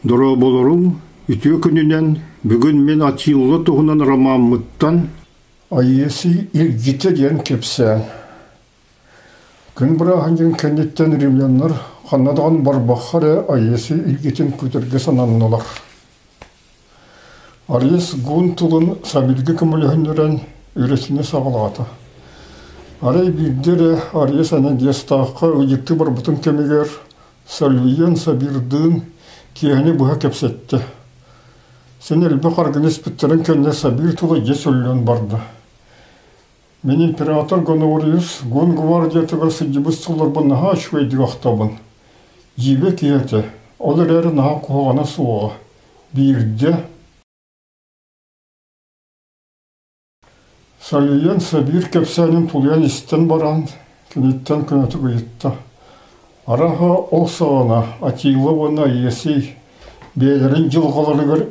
Дұра болырым, үтіе күнінен бүгін мен атиылы тұғынан ромамыттан айесі илгіті ден кепсен. Күн бұрағын жен кәнеттен римлянлар қанадаған барбаққары айесі илгітін көтерге сананылар. Арес ғун тұлын сабилгі күмілігіндерін үйресіне сағылғаты. Арай білдері Арес әнен дестаққа өйікті бар бұтын кемегер сәлуен сабирдың киәне бұға кепсетті. Сен әлбі қарғынес біттерін кәнне сабир тұлы ес өлін барды. Мен император Гонауриус гон гвардиятыгар сыдебіз тұлар бұннаға ашвейдіг ақтабын. Ебе киәті, олар әрі наға қоғана суға. Бирде Сәлуен сабир кепсәнін тұлиян істен баран, кенеттен күнәті көйітті. Араға ол сағана, атилы оны есей, бейлерін жылғаларығыр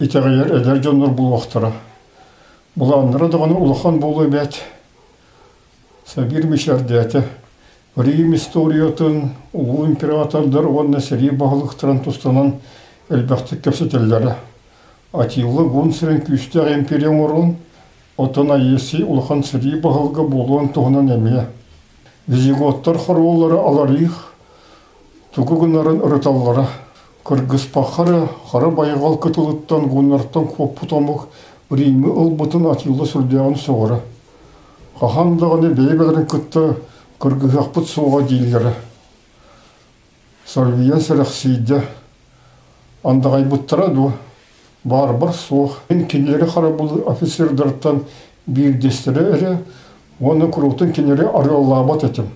итәғайер әдер жонлар бұл вақтыра. Бұланлары дағаны ұлыған болу бәт. Сабир мешәрді әті. Рим историятын, ұлы императордар оны сәрі бағылықтырын тұстанан әлбәқті кепсетелдері. Атилы ғын сірін күстәғ империям орын, отына есей ұлыған сәрі бағылғы болуын тұғынан әмее. Визиготтар қаруылары аларих, Тугу гунарын ырыталлара, кыргыз пахары, хара байғал кытылыттан гуннартан қоппутамық Римі ұлбытын атилы сүрдеғын соғыры. Қахамдағаны бейбелерін күтті кыргызақпыт соға дейлері. Сальвиян сәріқсейді. Андағай бұттыраду, бар-бар соқ. Мен кенері қара бұл офицердерден бейдестері әрі, оны күрутын кенері арылабат етім.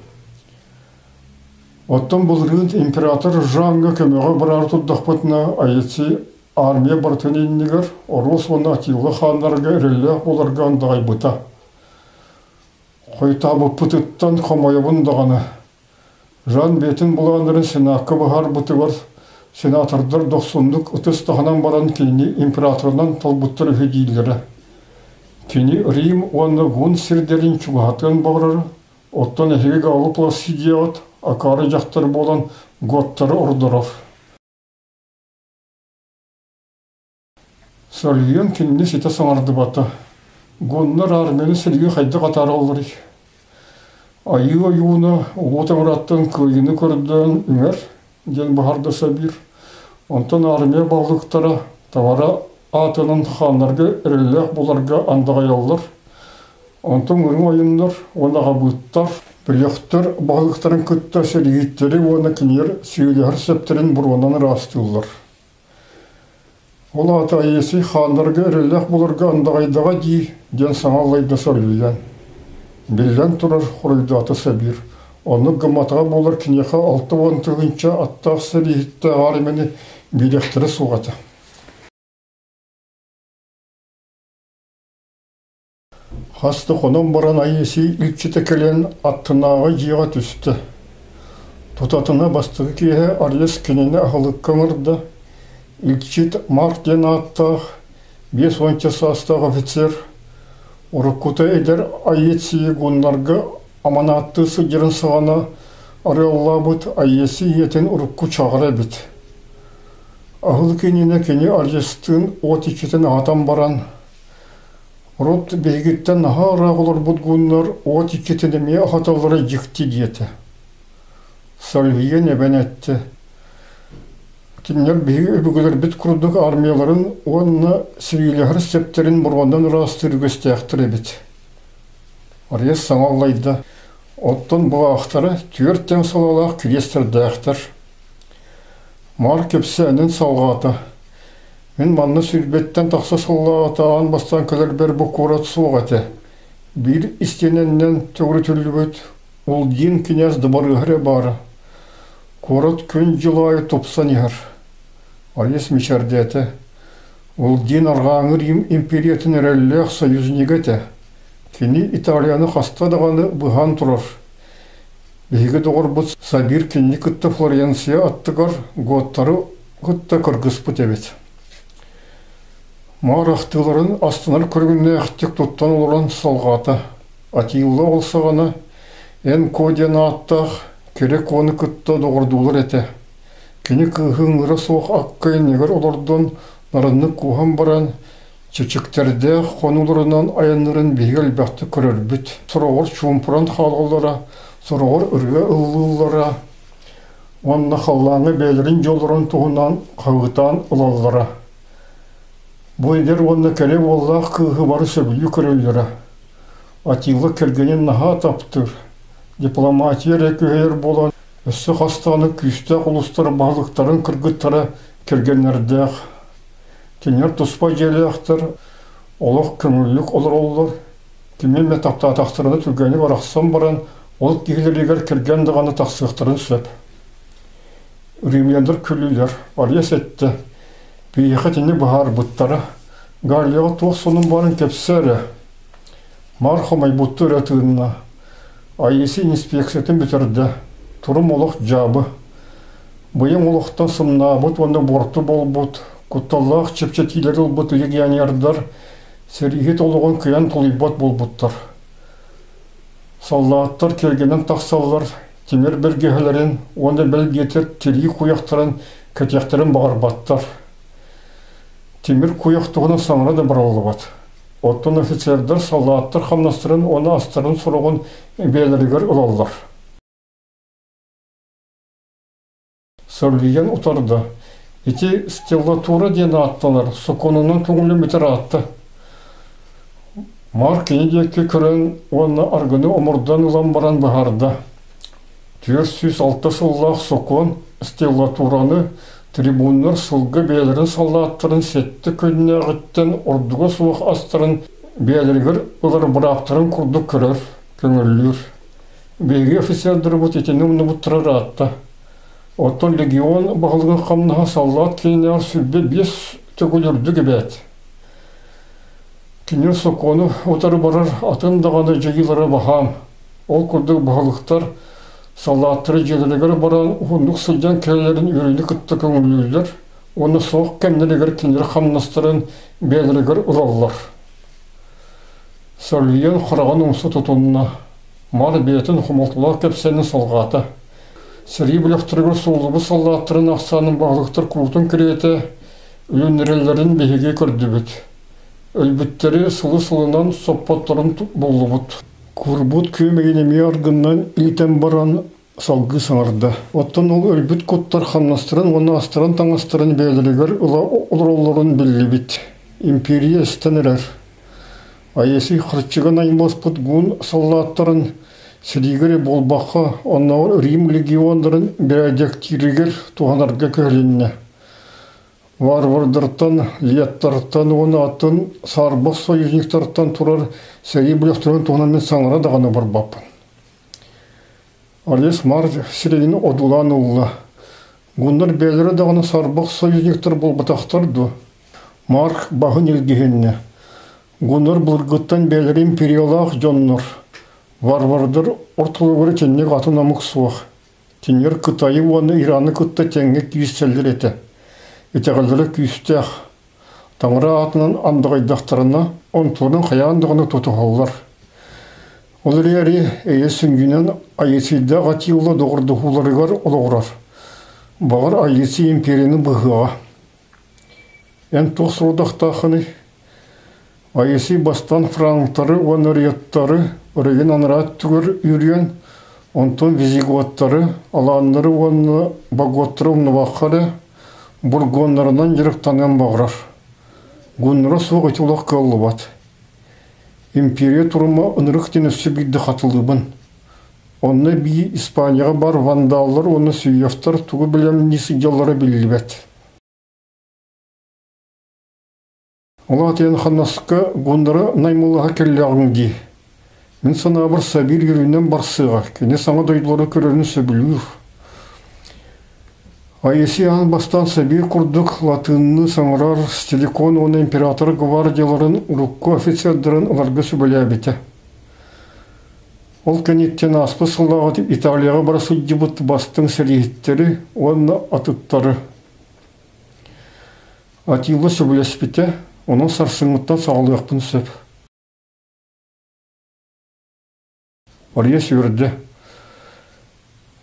Оттан бұл рыд император жаңға көмеға барар тұддақпытына айетси армия бартын еннігер, орыс оны атилы ханларға әрілі оларға андағай бұта. Қойтабы пұтыттан қомайыбын дағаны. Жан бетін бұланырын сенақы бұғар бұты бар, сенатордар 90-лық ұтыс тағынан баран кені императорынан талбұттыр өйдейлері. Кені Рим оны ғын сірдерін чуғатын бағырыр, оттан әхеге алып ласидият, акары жақтар болан готтары ұрдырыр. Сәлуен кеніне сеті саңарды баты. Гоннар армені сілге қайды қатары алыр. Айы ойуына отаңыраттың көйіні көрден үңер, ден бағарды сәбір. Онтан армия бағлықтары тавара атының ханларға әрілік боларға андағай алыр. Онтан үрің ойындар, онаға бұттар, Біліқтір бағылықтарын күтті сәргеттері оны кенер сөйлер сәптерін бұрғанан растылар. Ол аты айесі хандарға әрілік болырға андағайдаға дей, ден саңалайды сәлуен. Білден тұрар құрайды сәбір. Оны ғыматыға болыр кенеға 6-10 тұғынша аттақ сәргетті арымені біліқтірі соғаты. Қасты қонын баран айесі үлчеті кәлен аттынағы жиға түсті. Тұтатына бастығы кейі Арес кенені ағылық көңірді. Үлчет Мартен аттақ, 5-10 састағы офицер. Ұрыққыта әдер айетсіе ғонларға аманатты сұдерін сағана аралла бұд айесі етін ұрыққы чағыра біт. Ағыл кенені кені Арестің от екетін атам баран. Рот бейгіттен наға олар бұдғынлар от екетінеме ағаталары жікті деті. Сальвиен әбән әтті. Кенер бейгі өбігілер біт күрдік армияларын онына сүйілігір септерін бұрғандан растыр үгісті әқтірі біт. Арес саңалайды. Оттан бұл ақтары түрттен салалақ күрестерді әқтір. Мар кепсі әнін салғаты. Мен манны сүрбеттен тақса саллағаты ан бастан көлер бір бұқурат суғаты. Bir istenenden tögürü türlübüt, ol din kines dıbarıhre bары. Korot kön жылайы топсан ехір. Арес мешардеті. Ол din арғаңыр империятын әрәлләқ союзнигеті. Кені Италияны қастадығаны бұған тұрар. Бейгі доғыр бұд Сабир кені күтті Флоренция аттығар готтары күтті кыргыз бұт әбет. Марақтыларын астынар көргінне әқтек тұттан олыран салғаты. Атилы олсағаны ән кодена аттақ керек оны күтті доғырдулыр әті. Кини кыһыңыра суох аккайын негер олордон нарынны кухан баран чечектерде хонуларынан аяннырын бигел бахты көрөрбүт. Сорогор чумпуран халгалара, сорогор үрге ыллылара, онна халлаңы бәлерин жолырын туғынан қағытан ылаллара. Бойдер онна кәле оллақ кыһы бары сөбілі көрөллері. Атилы кергенен наха таптыр. Дипломатия рәкүйер болан өссі хастаны күйісті құлыстары бағылықтарын кіргіттары кергенлердәқ. Кенер тұспа желі ақтыр, олық көңілік олар олар. Кемен мен таптатақтырыны түргені барақсан баран, ол кейлерегер кергендіғаны тақсықтырын сөп. Үремлендір күлілер, арес етті. Бейхетіні бұхар бұттары. Галияға туық соның барын кепсәрі. Мархамай бұтты рәтігінна. Айесі инспекциятын бітерді. Тұрым олық жабы. Бұйым олықтан сымна бұт, онда борты бол бұт. Құтталлақ чепчетилер ол бұт легионердар. Сәрігет олығын күйен тұлибат бол бұттар. Саллаттар келгенен тақсаллар. Темір бергелерін, онда бәлгетер тері қуяқтарын, кәтияқтарын бағар баттар. Темір қуяқтығына саңыра да бұралды бат. Оттон офицердар салаттар қамнастырын, оны астырын сұрығын бәлірігер ұлалдар. Сөрлеген ұтарды. Еті стеллатура дені аттылар, сұқонынан көңілі метр атты. Мар кенедекке көрін, оны арғыны омырдан ұлан баран бұхарды. 406 сыллақ соқон стеллатураны трибунлар сылғы бәлерін саллаттырын сетті көніне ғыттен ордуға суық астырын бәлергір ұлар бұрақтырын күрді көрір, көңіллер. Бәйге офицердір бұт етені ұны бұттырар атты. Оттон легион бағылығын қамныға саллат кейінер сүрбе 5 төгілерді кебәт. Кенер соқоны отары барар атындағаны жайылары бағам. Ол күрді бағылықтар салаттыры желілігер баран ұғындық сылжан кәлерін үйрейді күтті көңілілер, оны соқ кәмділігер кендер қамнастырын бәлірігер ұлалар. Сөрлейен құраған ұмсы тұтынына, мар бетін құмылтылар кәпсәнің салғаты. Сәрей біліқтіргір солыбы салаттырын ақсанын бағылықтыр күлтін кіреті, үлінірелерін бейге көрді бүт. Өлбіттері сылы-сылынан соппаттарын болы бұт. Курбут көмегенеме аргыннан илтен баран салғы саңырды. Оттан ол өлбіт көттар қамнастырын, оны астырын таңастырын бәлірігер ұлыроларын білі бит. Империя істен әрер. Айесі қыртшыған аймас бұт ғын саллаттарын сірегері болбаққа, оннауыр Рим легиондарын бәрәдектирігер туғанарға көлінне. Варвардыртан, лияттарттан, оны атын сарбақ союзниктарттан тұрар сәрей біліқтірін туғанымен саңыра дағаны бар бапын. Арес мар сірейіні одулан ұлла. Гүндар бәлері дағаны сарбақ союзниктар бол батақтарды. Марк бағын елгігенне. Гүндар бұлғыттан бәлері империялақ жоннар. Варвардыр ортылығыры тенне ғатын амық суақ. Тенер Қытайы оны Ираны күтті тенге күйістелдер еті. Етеғалдары күйістеқ. Таңыра атынан андығайдақтарына онтыларын қаяндығыны тұтығалар. Олар әрі әйе сүнгінен айесейді ғатилы доғырдығуларығар олығырар. Бағыр айесі империяны бұғыға. Ән тоқсырудақтақыны айесі бастан франктары, онырияттары, өреген анырат түгір үйрен, онтон визигуаттары, аланлары, оны багуаттары ұмнываққары, бургонларынан жырықтанған бағырар. Гүннара суғы етулақ қалы бат. Империя тұрыма ұнырықтен өсі бейді қатылыбын. Оны бей Испанияға бар вандалар, оны сүйефтар тұғы білем несі жалары білі бәт. Ола атиян қанасқа гүннара наймылыға келі ағын дей. Мен сана бір сабир үйрінен барсыға, кене саңа дойдылары көрерін сөбілуір. Айесі ан бастан сабир күрдік латынны саңырар стеликон оны император гвардияларын рукку офицердарын оларға сөбілі әбеті. Ол кәнеттен аспы сыллағы Италияға бара судди бұт бастың сәрейттері, оны атыттары. Атилы сөбілі әспеті, оның сарсыңыттан сағылықпын сөп. Ария сөрді.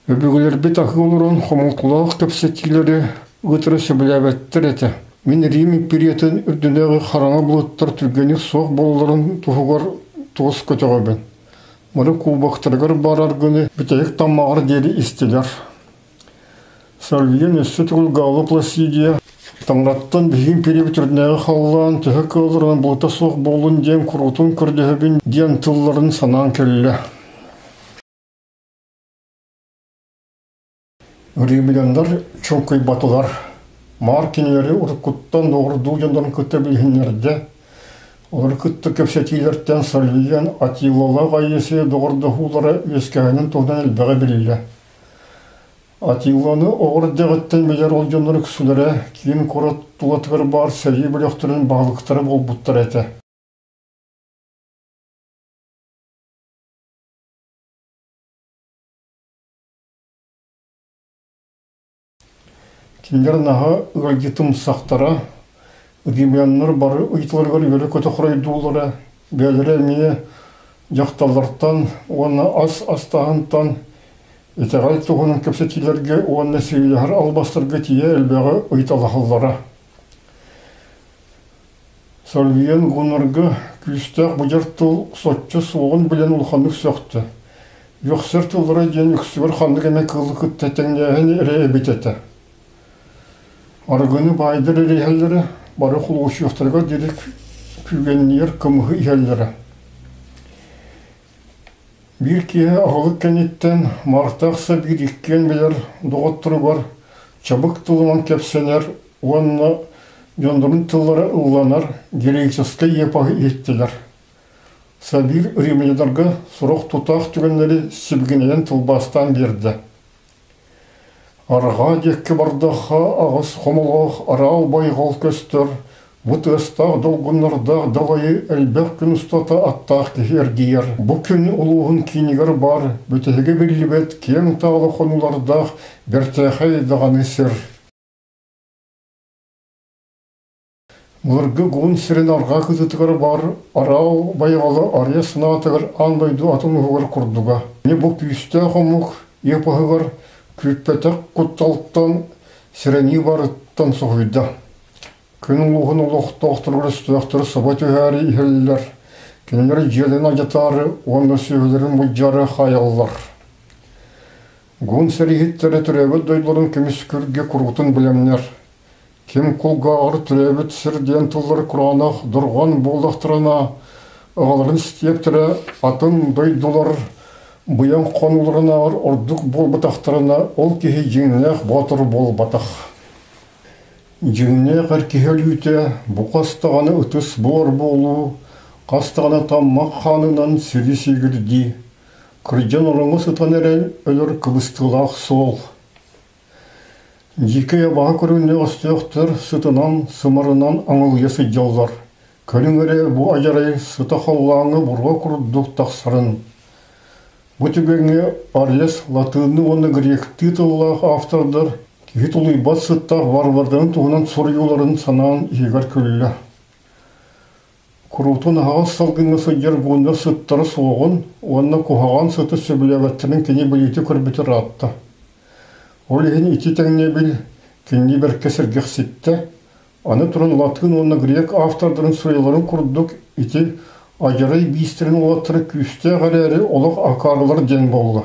Öbüгілер бет ақы олырын қомылтылақ көпсетілері ұтыры сөбіләбәттір әті. Мен Рим империятын үрдінегі қараңа бұлыттар түргені соқ болыларын тұғығар тұғыз көтіға бен. Мұны кубақтырғар барар күні бітәйік таммағыр деді істелер. Сәлвиен өсі тұғыл ғалы Пласидия Таңраттан бігін перебіт үрдінегі қалылан түхі көлірін бұлыта соқ болын дем құрутын күрдігі ден тылларын санан келі. Римляндар чоңкай батылар. Маркинелері ұрқыттан доғырду жандарын күтті білгенлерді. Олар күтті көпсетейлерден Сальвиян Атилала ғайесі доғырды хулары өскәйінің тоғдан әлбәғі білілі. Атиланы оғырдығыттен белер ол жандары күсілері кейін қорат тұлатығыр бар сәйі біліқтірін бағылықтары бол бұттар әті. Киндер наға ұғалгетім сақтара, римлянлар бары ұйтыларғар өрі көті құрайдулары, бәлірі әмейе жақталарттан, оны астағынтан, етеғай тұғының көпсетелерге, оны сейлер албастырғы тие әлбәғі ұйталақылары. Сальвиен ғынырғы күстәқ бұжартыл сотчы суығын білен ұлханық сөқты. Йоқсыр тұлғыры ден үксігір хандық әме қылы күттәтәңнәғін әрі әбететі. Арғыны байдыр әрейхәлері бары құлғышықтарға дедік күйгеннер кымғы ихәлері. Bir kere ağılık kenitten martaqsa bir ikken bilir doğutturu var. Çabuk tılıman kepseler, onunla yondurun tıllara ıllanar, gereksiz yapahı ettiler. Sabir Rimlidarga soruq tutaq tügenleri sibginelen tılbastan berdi. Arğa dekki bardaqa ağız xomuluq aral bayğal köstür. Bu tыстaq dolgunlardaq dalayı elbək gün ustata attaq kehergiyer. Bu gün uluğun kinigar bar, bütehege birlibet ken tağlı konulardaq berteğay dağını sir. Mırgı gun sirin arğa kızıtıgar bar, aral bayğalı arya sınatıgar andaydı atın uğur kurduga. Ne bu küste xomuk yapahıgar küppetek kuttalıktan sireni barıttan soğuyda. Күнің ұлғын ұлық тоқтырғыр үстіқтірі сабат өғәрі ихелілер. Кенелері желін ажатары, оны сөйлерін бұлжары қаялылар. Гүн сәрігеттері түрәбіт дойдыларын кеміс көрге құрғытын білемнер. Кем құлғағыр түрәбіт сірден тұллар құранақ дұрған болдақтырына ұғаларын стептірі атын дойдылар бұян қонуларына ордық бол батақтырына ол кеге жеңінәқ батыр бол батақ. Жеңіне қаркехел үйте, бұл қастағаны ұтыс бор болу, қастағаны таммақ қанынан сірі сегірді. Күрден ұрыңы сұтан әрен өлір күбістілақ сол. Жеке ябаға көріне ұстықтыр сұтынан, сымырынан аңыл есі жалдар. Көлің әрі бұл ажарай сұта қаллаңы бұрға күрдік тақсырын. Бұл түгенге арес латынны оны гректі тыллақ автордар, Гит улый басыттақ варвардан туғынан сұрыюларын санаан егер көлі. Құрутын ағас салғыңы сөйдер бұнда сыттары соғын, онына құғаған сыты сөбіләвәттінің кене білеті көрбетір атты. Ол еген ити тәңне біл, кене бір кәсіргеқ сетті. Аны тұрын латын онына грек автордарын сұрайларын құрдық, ити ажарай бейстерін олаттыры күсте ғарәрі олық ақарылар ден болды.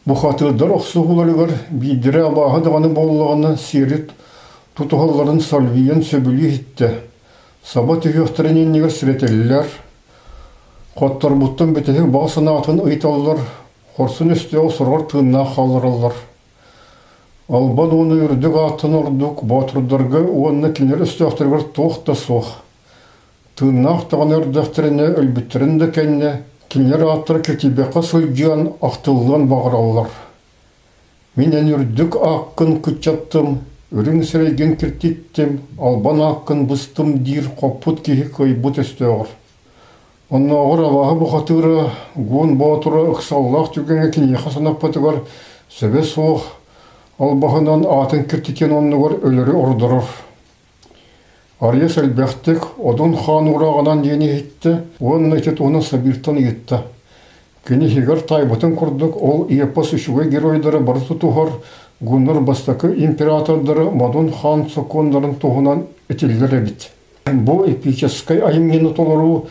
Bu hatırdır oqsuğularıgar bidire Allah'a dağını bollağını sirit tutuğalların salviyen söbülü hitti. Sabah tüyöktürenen neger sireteliler. Qottar buttun bitehik bağsına atın ıytallar. Korsun üstü osurgar tığına qalırallar. Alban onu ürdük atın orduk. Batırdarga oğanna kiler üstü aftırgar toğda soğ. Tığına aqtağın ürdüktürene ölbüttürün kenne. Kimler atыр кетебеқа сөйден ақтылған бағыралар. Менен үрдік аққын күтчаттым, үрін сірейген кіртеттім, албан аққын бұстым дир қоппут кейі көйбут өстеғыр. Оннағыр алағы бұқатыры, ғон батыры ұқсаллақ түгенге кене қасанақ батығар, сөбе соқ, албағынан атын кіртетен онығыр өлірі ұрдырыр. Ария сәлбәқтік, одын хан ұрағынан ені етті, оның әйтет оны сабиртан етті. Кені хигар тайбытын курдук, ол эпос үшуге геройдары бар тутухар, гуннар бастакы императордары Мадун хан сокондарын туғынан этилдер эбит. Бу эпическай айымгені толару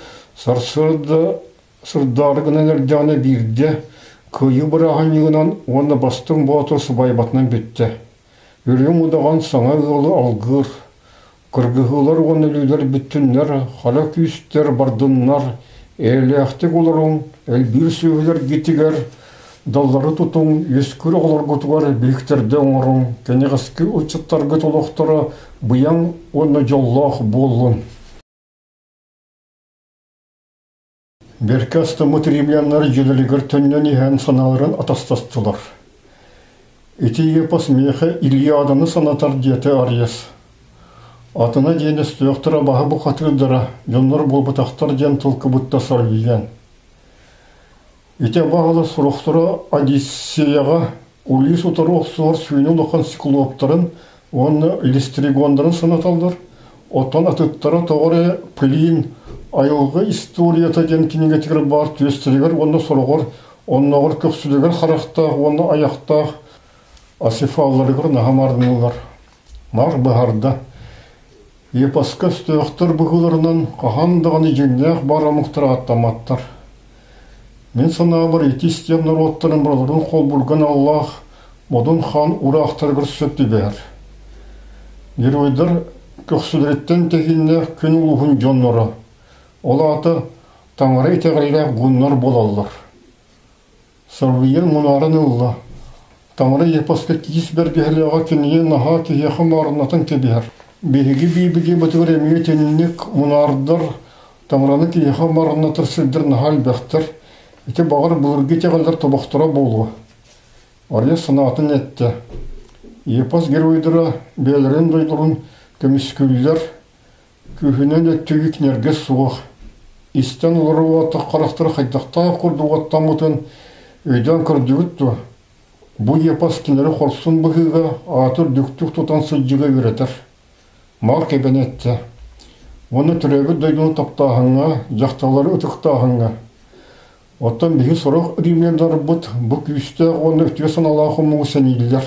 сырдарыгынан әрдяны бирде, күйі бұраған егінан оны бастың боты сыбайбатынан бітті. Үрем удаған саңа ғылы алғыр, кыргығылар оны үлілер бүттінлер, қала күйістер бардынлар, әліяқтық оларың, әлбір сөйлер гетігер, даллары тұтың, ескүр олар ғытығар бейіктерді оңырың, кәнеғіскі ұлчыттар ғыт олықтары бұян оны жоллақ болын. Беркасты мұтыремленлер желілігір түннен ехен саналарын атастастылар. Эти епос меха Илиаданы санатар деті Арьес. Атына дені стөқтіра бағы бұ қатырдыра, жонлар болбытақтар ден тұлқы бұтта сарвиген. Эти бағылы сұрықтыра Одиссеяға Улис ұтары оқсуар сүйіні ұлыққан сиклоптарын, оны листригондарын санаталдар. Оттан атыттара тоғыры Плин, айылғы историята ден кенегетігір бар түйестірігер, оны сұрғыр, онығыр көксілігер қарақтақ, оны аяқтақ, асифаларығыр нағамардыңылар. Мар бұғарда. Епасқа стөқтір бұғыларынан қағандығаны жеңнәқ бара мұқтыра аттаматтар. Мен сана бір етістен народтарын бұрларын қол бұлған Аллах, Мадун хан ұрақтарғыр сөпті бәр. Геройдар көксілереттен тегіннәқ күн ұлығын жонлары. Ол аты таңырай тәғіләқ ғыннар болалар. Сарвиен мұнарын ұлла. Таңырай епасқа кейіс бәргеліға кенеге наға кейеқі марынатын кебер. Беге бейбеге бұтығыр әмейе тенінек мұнардар таңыраны кейеқі марынатыр сілдір нағал бәқтір. Ете бағыр бұлырге тәғілдер тобақтыра болу. Ария сынатын әтті. Епас геройдыра бәлерін дойдырын көміскүлдер күйінен өттігі кінерге суық. Истен ұлыры уатты қарақтыры қайдақта құрды уаттан мұтын өйден көрдігітті. Бұл епас кінері қорсын бұғыға атыр дүктік тұтан сұджыға өретір. Мар кебен әтті. Оны түрегі дөйдіні таптағыңа, жақталары ұтықтағыңа. Оттан бігі сұрық римляндар бұд, бұл күйісті оны өтіге саналағы мұғы сәнейлер.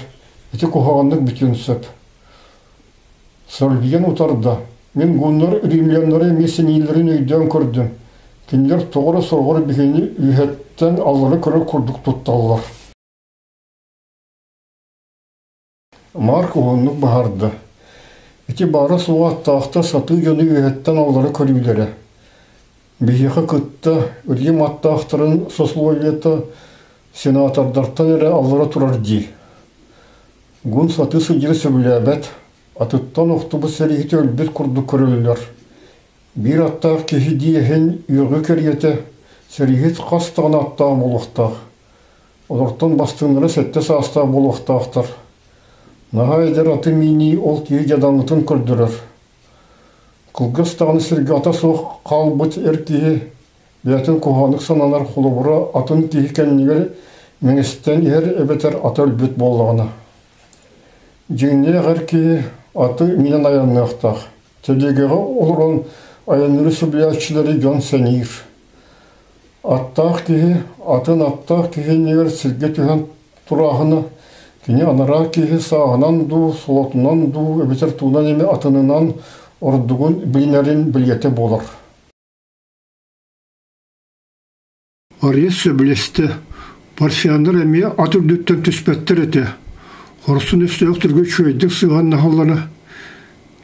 Эти кухағандық бүтен сөп. Сарвиен ұтарда. Мен ғынлар римлянлары месенейлерін өйден көрдім. Кендер тоғыры соғыры бігені үйеттен алғыры көрі күрдік тұтталылар. Марк оғынлық бағарды. Эти бары суға аттақта саты жөні үйеттен алғыры көрілері. Бігеқі күтті үргем аттақтырын сословиеті сенатордартан әрі алғыры тұрар дей. Гүн саты сұдері сөбілі атыттан оқтыбы сәрігіті өлбет күрді көрілілер. Bir attaq kehi diyehin yürgü keriyeti sərigit qastığın attaq boluqtaq. Olurtun bastığınları sette sastaq boluqtaqtır. Naha eder atı mini ol kehi jadanlıtın kürdürür. Kılgıstağını sirgi ata soğuk qalbıt erkehi beyatın kuhanık sananar xulubura atın kehi kenniger menisten yer ebeter ata өлбет bolağına. Jengine erkehi atı minen ayanlığıqtaq. Telегеғі олырын аяныры сөбілячілері жон сәнейір. Аттақ кейі, атын аттақ кейі негер сілге түйен тұрағыны, кені анара кейі сағынан ду, солотынан ду, өбетер туынан еме атынынан ордығын білінерін білгеті болар. Ария сөбілесті, парфияндар әме ат үрдеттен түспәттір әті. Хорсын өсті өқтірге чөйдік сыған нағалары.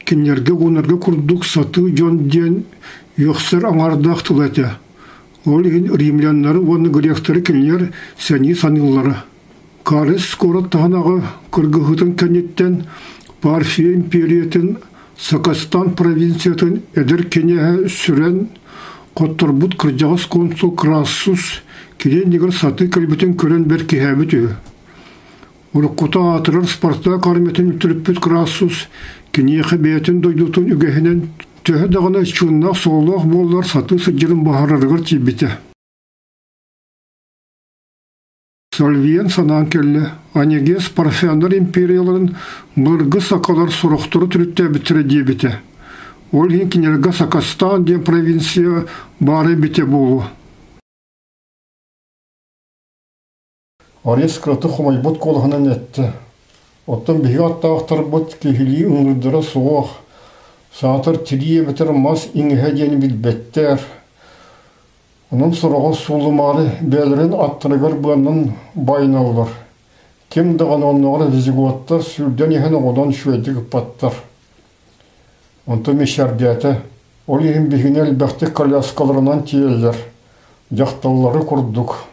Кенлерге гунарга курдук саты жон ден йохсар аңардақ тулеті. Ол еген римлянлары оны гректары кенлер сәни саныллары. Карес скорат тағанағы кыргығытын кәнеттен Парфия империятын Сакастан провинциятын әдір кенеге сүрен Қоттарбут кыржағыз консул Крассус кеден негір саты кәлбетін көрен бәр кехәбіті. Урыққыта атырар Спартак арметін үтіріппет Крассус кенеге бәйтін дойдутын үгәхінен төһі дағына чуыннақ соғылақ боллар саты сыджырын бағарарығыр тейбеті. Сальвиен санан келі, анегес парфияндар империяларын бұрғы сақалар сұрықтыры түрітті бітірі дейбеті. Ол ең кенерге Сакастан ден провинция бары бете болу. Арес краты хумайбут колханан этти. Оттан биһиги аттаахтар бут кихили ыңырдыра суох. Саатар тирие бетер мас иңиһэ диэн билбеттер. Onun sorağın sulumarı belirин attırıgar buanın baynalılar. Kim dağın onlara vizigottar sürden yehen odan şüvedik pattar. Onta meşerdiyete, ol yihin bihine elbette kalyaskalarından tiyeller. Yaktalları kurduk.